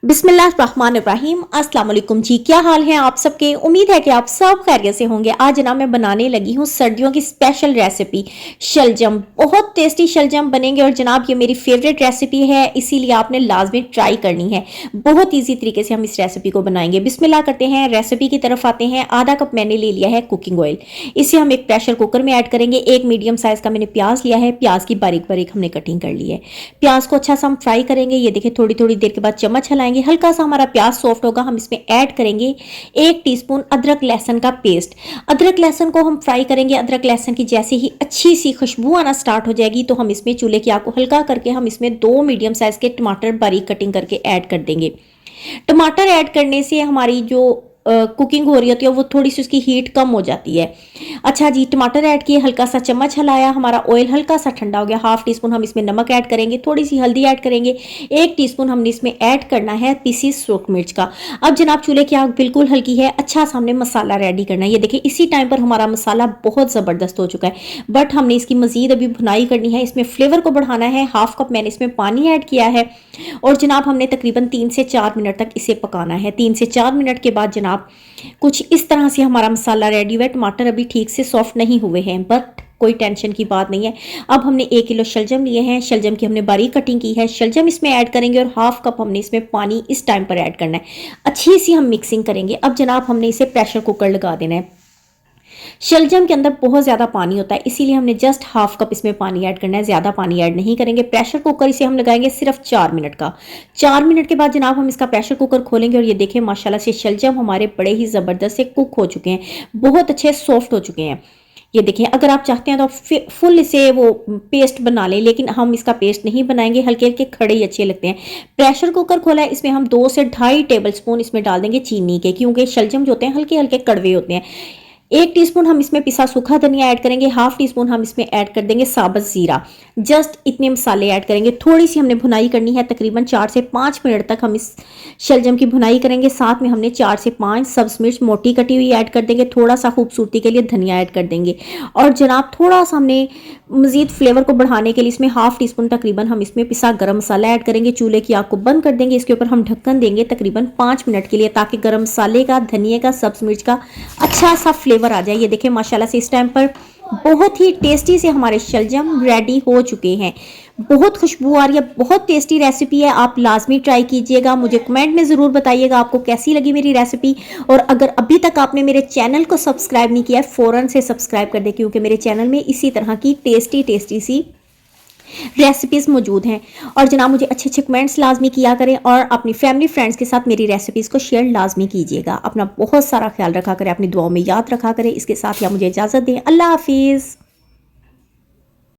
बिस्मिल्लाहिर्रहमानिर्रहीम। अस्सलाम वालेकुम जी, क्या हाल है आप सबके। उम्मीद है कि आप सब खैरियत से होंगे। आज ना मैं बनाने लगी हूँ सर्दियों की स्पेशल रेसिपी शलजम। बहुत टेस्टी शलजम बनेंगे और जनाब ये मेरी फेवरेट रेसिपी है, इसीलिए आपने लाजमी ट्राई करनी है। बहुत ईजी तरीके से हम इस रेसिपी को बनाएंगे। बिस्मिल्लाह करते हैं, रेसिपी की तरफ आते हैं। आधा कप मैंने ले लिया है कुकिंग ऑयल, इसे हम एक प्रेशर कुकर में ऐड करेंगे। एक मीडियम साइज का मैंने प्याज लिया है, प्याज की बारीक बारीक हमने कटिंग कर ली है। प्याज को अच्छा सा हम फ्राई करेंगे। ये देखिए थोड़ी थोड़ी देर के बाद चम्मच हिलाएंगे, हल्का सा हमारा प्याज सॉफ्ट होगा, हम इसमें ऐड करेंगे 1 टीस्पून अदरक लहसुन का पेस्ट। अदरक लहसुन को हम फ्राई करेंगे। अदरक लहसुन की जैसे ही अच्छी सी खुशबू आना स्टार्ट हो जाएगी तो हम इसमें चूल्हे की आग को हल्का करके हम इसमें 2 मीडियम साइज के टमाटर बारीक कटिंग करके ऐड कर देंगे। टमाटर ऐड करने से हमारी जो कुकिंग हो रही होती है वो थोड़ी सी उसकी हीट कम हो जाती है। अच्छा जी, टमाटर ऐड किए, हल्का सा चम्मच हिलाया, हमारा ऑयल हल्का सा ठंडा हो गया। हाफ टी स्पून हम इसमें नमक ऐड करेंगे, थोड़ी सी हल्दी ऐड करेंगे, 1 टीस्पून हमने इसमें ऐड करना है पीसी सूखी मिर्च का। अब जनाब चूल्हे की आग बिल्कुल हल्की है, अच्छा सा हमने मसाला रेडी करना है। ये देखिए इसी टाइम पर हमारा मसाला बहुत ज़बरदस्त हो चुका है, बट हमने इसकी मजीद अभी भुनाई करनी है, इसमें फ्लेवर को बढ़ाना है। हाफ कप मैंने इसमें पानी ऐड किया है और जनाब हमने तकरीबन 3 से 4 मिनट तक इसे पकाना है। 3 से 4 मिनट के बाद जनाब कुछ इस तरह से हमारा मसाला रेडी हुआ है। टमाटर अभी ठीक से सॉफ्ट नहीं हुए हैं, बट कोई टेंशन की बात नहीं है। अब हमने 1 किलो शलजम लिए हैं, शलजम की हमने बारीक कटिंग की है, शलजम इसमें ऐड करेंगे और हाफ कप हमने इसमें पानी इस टाइम पर ऐड करना है। अच्छी सी हम मिक्सिंग करेंगे। अब जनाब हमने इसे प्रेशर कुकर लगा देना है। शलजम के अंदर बहुत ज़्यादा पानी होता है, इसीलिए हमने जस्ट हाफ कप इसमें पानी ऐड करना है, ज़्यादा पानी ऐड नहीं करेंगे। प्रेशर कुकर इसे हम लगाएंगे सिर्फ 4 मिनट का। 4 मिनट के बाद जनाब हम इसका प्रेशर कुकर खोलेंगे और ये देखें माशाल्लाह से शलजम हमारे बड़े ही ज़बरदस्त से कुक हो चुके हैं, बहुत अच्छे सॉफ्ट हो चुके हैं। ये देखें, अगर आप चाहते हैं तो फुल इसे वो पेस्ट बना लें, लेकिन हम इसका पेस्ट नहीं बनाएंगे, हल्के हल्के खड़े ही अच्छे लगते हैं। प्रेशर कुकर खोला है, इसमें हम 2 से 2.5 टेबल स्पून इसमें डाल देंगे चीनी के, क्योंकि शलजम जो होते हैं हल्के हल्के कड़वे होते हैं। 1 टीस्पून हम इसमें पिसा सूखा धनिया ऐड करेंगे, हाफ टी स्पून हम इसमें ऐड कर देंगे साबुत जीरा। जस्ट इतने मसाले ऐड करेंगे। थोड़ी सी हमने भुनाई करनी है, तकरीबन 4 से 5 मिनट तक हम इस शलजम की भुनाई करेंगे। साथ में हमने 4 से 5 सब्ज मिर्च मोटी कटी हुई ऐड कर देंगे, थोड़ा सा खूबसूरती के लिए धनिया ऐड कर देंगे और जनाब थोड़ा सा हमने मजीद फ्लेवर को बढ़ाने के लिए इसमें हाफ टी स्पून तकरीबन हम इसमें पिसा गरम मसाला ऐड करेंगे। चूल्हे की आग को बंद कर देंगे, इसके ऊपर हम ढक्कन देंगे तकरीबन 5 मिनट के लिए, ताकि गरम मसाले का, धनिया का, सब्ज मिर्च का अच्छा सा फ्लेवर आ जाए। ये देखें माशाल्लाह से इस टाइम पर बहुत ही टेस्टी से हमारे शलजम रेडी हो चुके हैं। बहुत खुशबू आ रही है, बहुत टेस्टी रेसिपी है, आप लाजमी ट्राई कीजिएगा। मुझे कमेंट में ज़रूर बताइएगा आपको कैसी लगी मेरी रेसिपी। और अगर अभी तक आपने मेरे चैनल को सब्सक्राइब नहीं किया है, फ़ौरन से सब्सक्राइब कर दे, क्योंकि मेरे चैनल में इसी तरह की टेस्टी टेस्टी सी रेसिपीज़ मौजूद हैं। और जनाब मुझे अच्छे अच्छे कमेंट्स लाजमी किया करें और अपनी फैमिली फ्रेंड्स के साथ मेरी रेसिपीज़ को शेयर लाजमी कीजिएगा। अपना बहुत सारा ख्याल रखा करें, अपनी दुआओं में याद रखा करें। इसके साथ या मुझे इजाज़त दें। अल्लाह हाफिज़।